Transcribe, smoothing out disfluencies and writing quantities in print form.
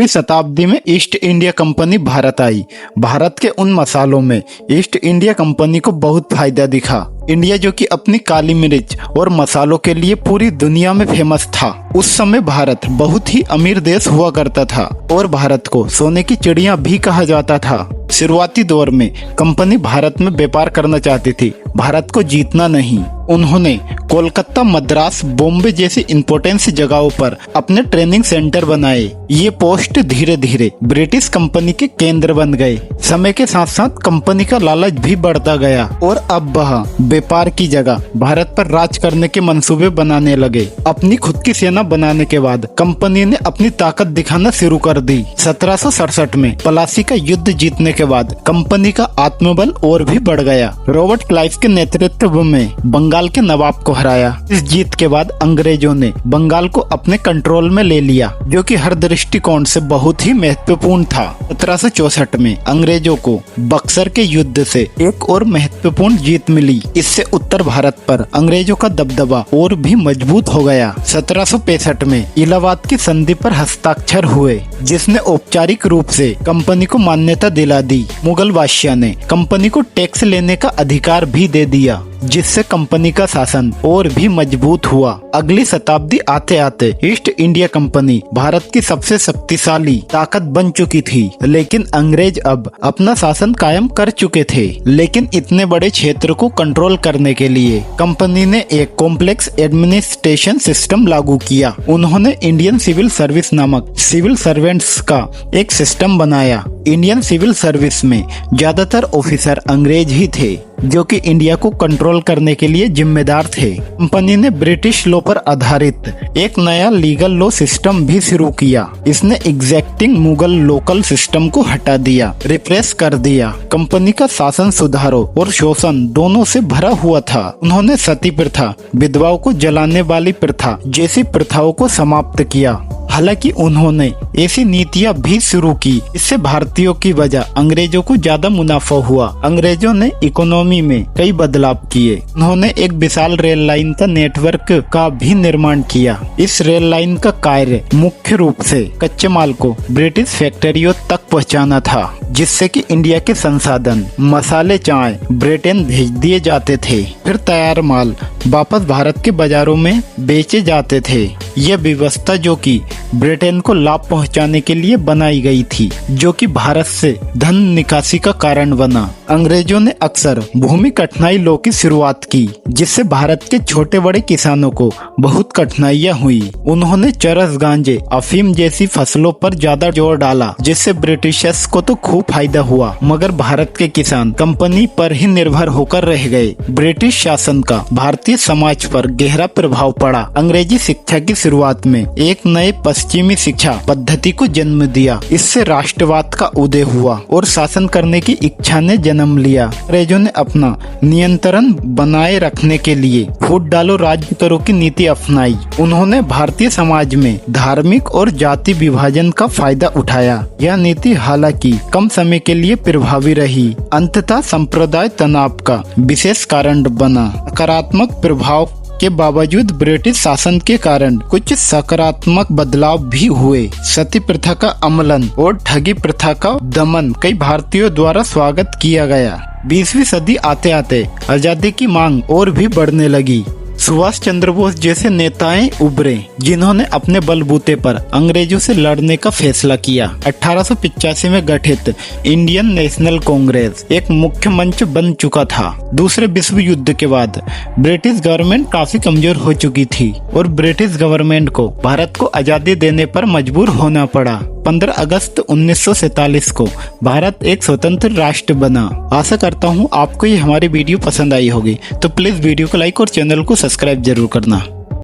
शताब्दी में east India company Bharat आई। भारत के उन मसालों में ईस्ट इंडिया कंपनी को बहुत फायदा दिखा। इंडिया जो कि अपनी काली मिर्च और मसालों के लिए पूरी दुनिया में फेमस था। उस समय भारत बहुत ही अमीर देश हुआ करता था और भारत को सोने की चिड़िया भी कहा जाता था। शुरुआती दौर में कंपनी भारत में व्यापार करना चाहती थी, भारत को जीतना नहीं। उन्होंने कोलकाता, मद्रास, बॉम्बे जैसी इम्पोर्टेंट जगहों पर अपने ट्रेनिंग सेंटर बनाए। ये पोस्ट धीरे धीरे ब्रिटिश कंपनी के केंद्र बन गए। समय के साथ साथ कंपनी का लालच भी बढ़ता गया और अब वह व्यापार की जगह भारत पर राज करने के मंसूबे बनाने लगे। अपनी खुद की सेना बनाने के बाद कंपनी ने अपनी ताकत दिखाना शुरू कर दी। 1767 में प्लासी का युद्ध जीतने के बाद कंपनी का आत्मबल और भी बढ़ गया। रॉबर्ट क्लाइव के नेतृत्व में बंगाल के नवाब को हराया। इस जीत के बाद अंग्रेजों ने बंगाल को अपने कंट्रोल में ले लिया, जो कि हर दृष्टिकोण से बहुत ही महत्वपूर्ण था। 1764 में अंग्रेजों को बक्सर के युद्ध से एक और महत्वपूर्ण जीत मिली। इससे उत्तर भारत पर अंग्रेजों का दबदबा और भी मजबूत हो गया। 1765 में इलाहाबाद की संधि पर हस्ताक्षर हुए, जिसने औपचारिक रूप से कंपनी को मान्यता दिला दी। मुगल बादशाह ने कंपनी को टैक्स लेने का अधिकार भी दे दिया, जिससे कंपनी का शासन और भी मजबूत हुआ। अगली शताब्दी आते आते ईस्ट इंडिया कंपनी भारत की सबसे शक्तिशाली ताकत बन चुकी थी, लेकिन अंग्रेज अब अपना शासन कायम कर चुके थे। लेकिन इतने बड़े क्षेत्र को कंट्रोल करने के लिए कंपनी ने एक कॉम्प्लेक्स एडमिनिस्ट्रेशन सिस्टम लागू किया। उन्होंने इंडियन सिविल सर्विस नामक सिविल सर्वेंट्स का एक सिस्टम बनाया। इंडियन सिविल सर्विस में ज्यादातर ऑफिसर अंग्रेज ही थे, जो कि इंडिया को कंट्रोल करने के लिए जिम्मेदार थे। कंपनी ने ब्रिटिश लॉ पर आधारित एक नया लीगल लॉ सिस्टम भी शुरू किया। इसने एग्जैक्टिंग मुगल लोकल सिस्टम को हटा दिया, रिप्रेस कर दिया। कंपनी का शासन सुधारों और शोषण दोनों से भरा हुआ था। उन्होंने सती प्रथा, विधवाओं को जलाने वाली प्रथा जैसी प्रथाओं को समाप्त किया। हालांकि उन्होंने ऐसी नीतियां भी शुरू की, इससे भारतीयों की वजह अंग्रेजों को ज्यादा मुनाफा हुआ। अंग्रेजों ने इकोनॉमी में कई बदलाव किए। उन्होंने एक विशाल रेल लाइन का नेटवर्क का भी निर्माण किया। इस रेल लाइन का कार्य मुख्य रूप से कच्चे माल को ब्रिटिश फैक्ट्रियों तक पहुंचाना था, जिससे कि इंडिया के संसाधन, मसाले, चाय ब्रिटेन भेज दिए जाते थे। फिर तैयार माल वापस भारत के बाजारों में बेचे जाते थे। यह व्यवस्था जो कि ब्रिटेन को लाभ पहुंचाने के लिए बनाई गई थी, जो कि भारत से धन निकासी का कारण बना। अंग्रेजों ने अक्सर भूमि कठिनाई लॉ की शुरुआत की, जिससे भारत के छोटे बड़े किसानों को बहुत कठिनाइयां हुई। उन्होंने चरस, गांजे, अफीम जैसी फसलों पर ज्यादा जोर डाला, जिससे ब्रिटिशर्स को तो खूब फायदा हुआ, मगर भारत के किसान कंपनी पर ही निर्भर होकर रह गए। ब्रिटिश शासन का भारतीय समाज पर गहरा प्रभाव पड़ा। अंग्रेजी शिक्षा की शुरुआत में एक नए पश्चिमी शिक्षा पद्धति को जन्म दिया। इससे राष्ट्रवाद का उदय हुआ और शासन करने की इच्छा ने जन्म लिया। अंग्रेजों ने अपना नियंत्रण बनाए रखने के लिए फूट डालो राज्य करो की नीति अपनाई। उन्होंने भारतीय समाज में धार्मिक और जाति विभाजन का फायदा उठाया। यह नीति हालांकि कम समय के लिए प्रभावी रही, अंततः संप्रदाय तनाव का विशेष कारण बना। सकारात्मक प्रभाव के बावजूद ब्रिटिश शासन के कारण कुछ सकारात्मक बदलाव भी हुए। सती प्रथा का अमलन और ठगी प्रथा का दमन कई भारतीयों द्वारा स्वागत किया गया। 20वीं सदी आते आते आजादी की मांग और भी बढ़ने लगी। सुभाष चंद्र बोस जैसे नेताएं उभरे, जिन्होंने अपने बलबूते पर अंग्रेजों से लड़ने का फैसला किया। 1885 में गठित इंडियन नेशनल कांग्रेस एक मुख्य मंच बन चुका था। दूसरे विश्व युद्ध के बाद ब्रिटिश गवर्नमेंट काफी कमजोर हो चुकी थी और ब्रिटिश गवर्नमेंट को भारत को आजादी देने पर मजबूर होना पड़ा। 15 अगस्त 1947 को भारत एक स्वतंत्र राष्ट्र बना। आशा करता हूँ आपको ये हमारी वीडियो पसंद आई होगी, तो प्लीज वीडियो को लाइक और चैनल को सब्सक्राइब जरूर करना।